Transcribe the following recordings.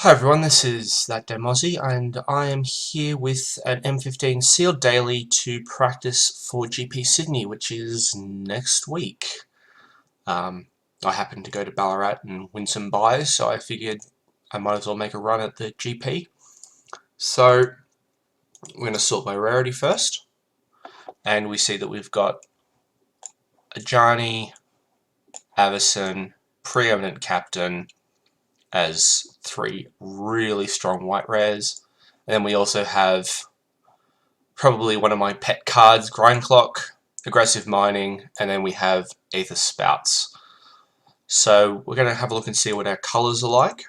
Hi everyone, this is ThatDamnAussie, and I am here with an M15 sealed daily to practice for GP Sydney, which is next week. I happened to go to Ballarat and win some buys, so I figured I might as well make a run at the GP. So we're going to sort by rarity first, and we see that we've got Ajani, Avison, Preeminent Captain, as three really strong white rares. And then we also have probably one of my pet cards, Grind Clock, Aggressive Mining, and then we have Aether Spouts. So we're going to have a look and see what our colours are like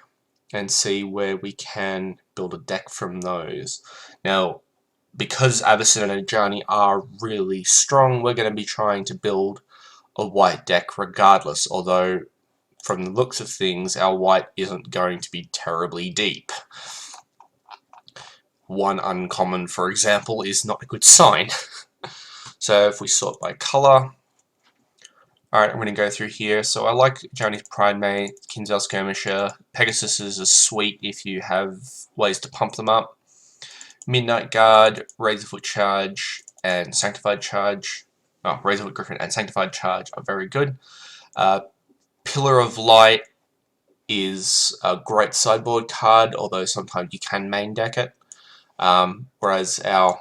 and see where we can build a deck from those. Now, because Avison and Ajani are really strong, we're going to be trying to build a white deck regardless, although from the looks of things, our white isn't going to be terribly deep. One uncommon, for example, is not a good sign. So if we sort by colour, alright, I'm going to go through here. So I like Johnny's Pridemate, Kinsale Skirmisher, Pegasuses are sweet if you have ways to pump them up. Midnight Guard, Razorfoot Charge, and Sanctified Charge. Oh, Razorfoot Griffin and Sanctified Charge are very good. Pillar of Light is a great sideboard card, although sometimes you can main deck it. Whereas our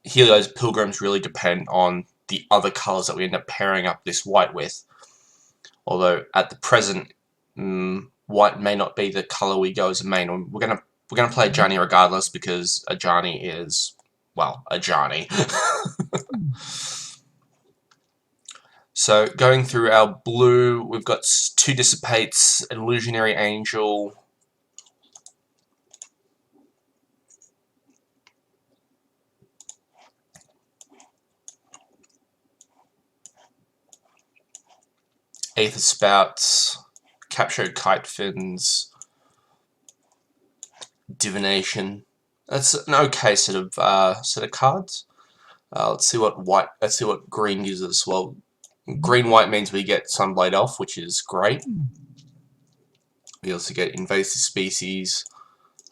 Helios Pilgrims really depend on the other colours that we end up pairing up this white with. Although at the present, white may not be the colour we go as a main. We're gonna play Ajani regardless because Ajani is, well, Ajani. So going through our blue, we've got two Dissipates, an Illusionary Angel, Aether Spouts, Captured Kite Fins, Divination. That's an okay set of cards. Let's see what green gives us. Well, green-white means we get Sunblade off, which is great. We also get Invasive Species,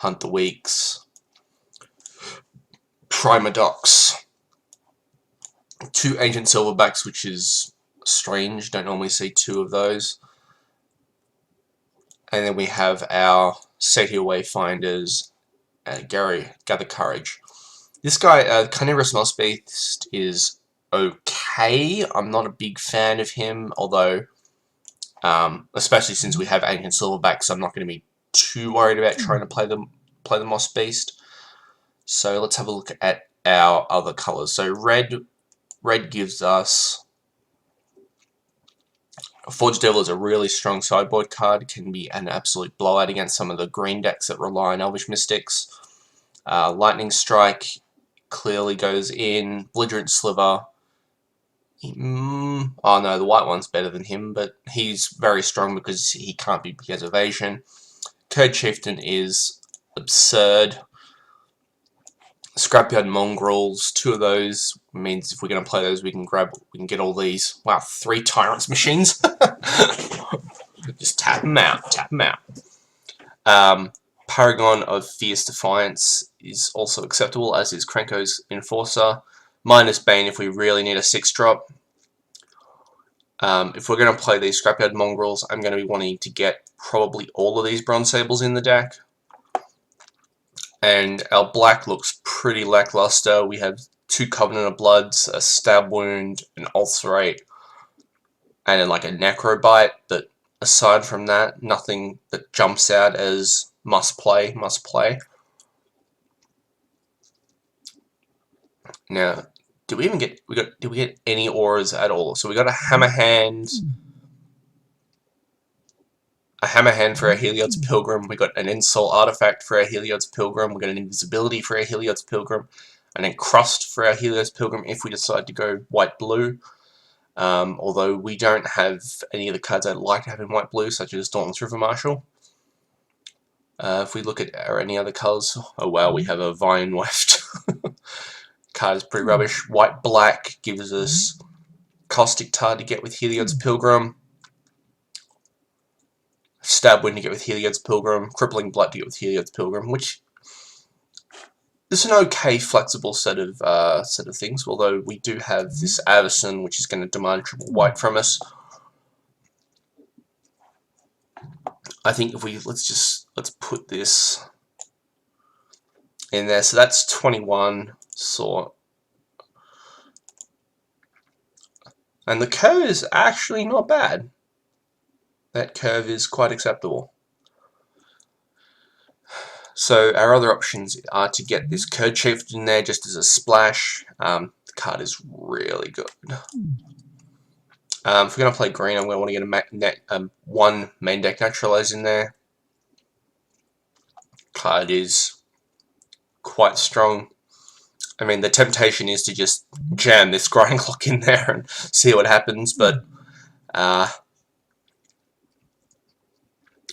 Hunt the Weaks, Primadox, two Ancient Silverbacks, which is strange. Don't normally see two of those. And then we have our Satyr Wayfinders and Gather Courage. This guy, Carnivorous Mossbeast, is okay. I'm not a big fan of him, although, especially since we have Ancient Silverbacks, I'm not going to be too worried about trying to play the Mossbeast. So let's have a look at our other colours. So red gives us Forge Devil is a really strong sideboard card, can be an absolute blowout against some of the green decks that rely on Elvish Mystics. Lightning Strike clearly goes in. Belligerent Sliver. Oh no, the white one's better than him, but he's very strong because he can't be because of evasion. Curd Chieftain is absurd. Scrapyard Mongrels, two of those means if we're going to play those, we can get all these. Wow, 3 Tyrants machines. Just tap them out, Paragon of Fierce Defiance is also acceptable, as is Krenko's Enforcer. Minus Bane if we really need a 6-drop. If we're going to play these Scrapyard Mongrels, I'm going to be wanting to get probably all of these Bronze Sables in the deck. And our black looks pretty lackluster. We have 2 Covenant of Bloods, a Stab Wound, an Ulcerate, and then like a Necrobite. But aside from that, nothing that jumps out as must play. Now, did we get any auras at all? So we got a Hammerhand. A Hammerhand for our Heliod's Pilgrim, we got an Insult Artifact for our Heliod's Pilgrim, we got an Invisibility for our Heliod's Pilgrim, and then Crust for our Heliod's Pilgrim if we decide to go white-blue. Although we don't have any of the cards I'd like to have in white-blue, such as Dauntless River Marshal. If we look at any other colours, oh wow, we have a Vine Weft. Card is pretty rubbish. White-black gives us Caustic Tar to get with Heliod's Pilgrim. Stab Wound to get with Heliod's Pilgrim, Crippling Blight to get with Heliod's Pilgrim, which is an okay flexible set of things, although we do have this Avison, which is going to demand triple white from us. I think if we let's put this in there. So that's 21. So, and the curve is actually not bad. That curve is quite acceptable. So our other options are to get this Code Chieftain in there just as a splash. The card is really good. If we're going to play green, I'm going to want to get one main deck Naturalize in there. Card is quite strong. I mean, the temptation is to just jam this Grinding Clock in there and see what happens, but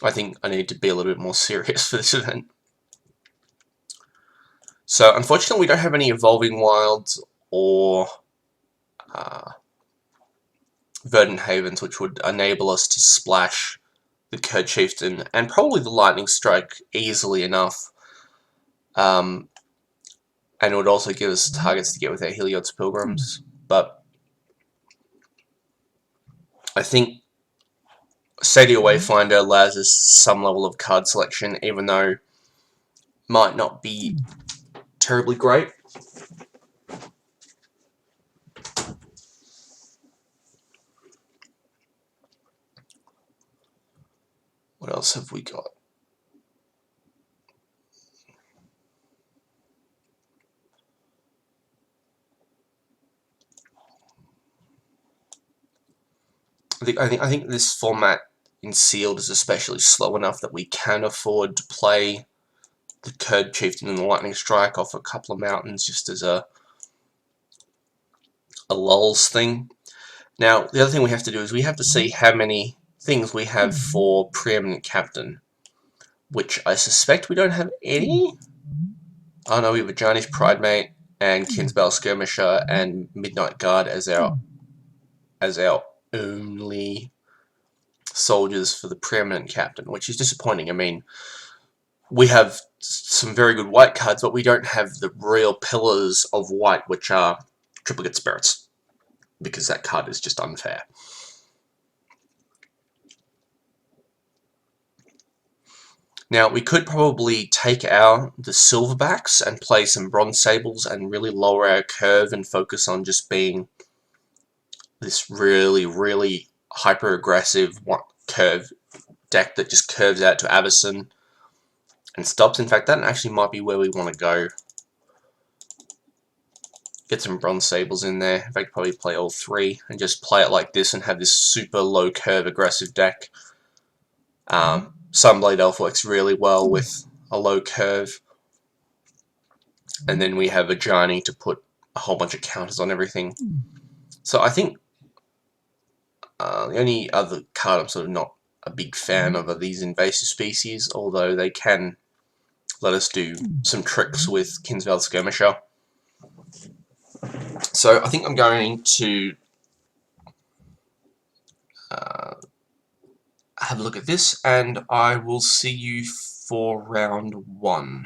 I think I need to be a little bit more serious for this event. So, unfortunately, we don't have any Evolving Wilds or Verdant Havens, which would enable us to splash the Code Chieftain and probably the Lightning Strike easily enough. And it would also give us targets to get with our Heliod's Pilgrims. But I think Sadia Wayfinder allows us some level of card selection, even though it might not be terribly great. What else have we got? I think this format in Sealed is especially slow enough that we can afford to play the Code Chieftain and the Lightning Strike off a couple of mountains just as a lulls thing. Now, the other thing we have to do is we have to see how many things we have for Preeminent Captain, which I suspect we don't have any. Oh no, we have a Jarnish Pridemate and Kinsbell Skirmisher and Midnight Guard as our only soldiers for the Preeminent Captain, which is disappointing. I mean, we have some very good white cards, but we don't have the real pillars of white, which are Triplicate Spirits, because that card is just unfair. Now, we could probably take out the Silverbacks and play some Bronze Sables and really lower our curve and focus on just being this really, really hyper-aggressive curve deck that just curves out to Avison and stops. In fact, that actually might be where we want to go. Get some Bronze Sables in there. In fact, probably play all three and just play it like this and have this super low curve aggressive deck. Sunblade Elf works really well with a low curve. And then we have a Ajani to put a whole bunch of counters on everything. So I think the only other card I'm sort of not a big fan of are these invasive species, although they can let us do some tricks with Kinsveld Skirmisher. So I think I'm going to have a look at this, and I will see you for round 1.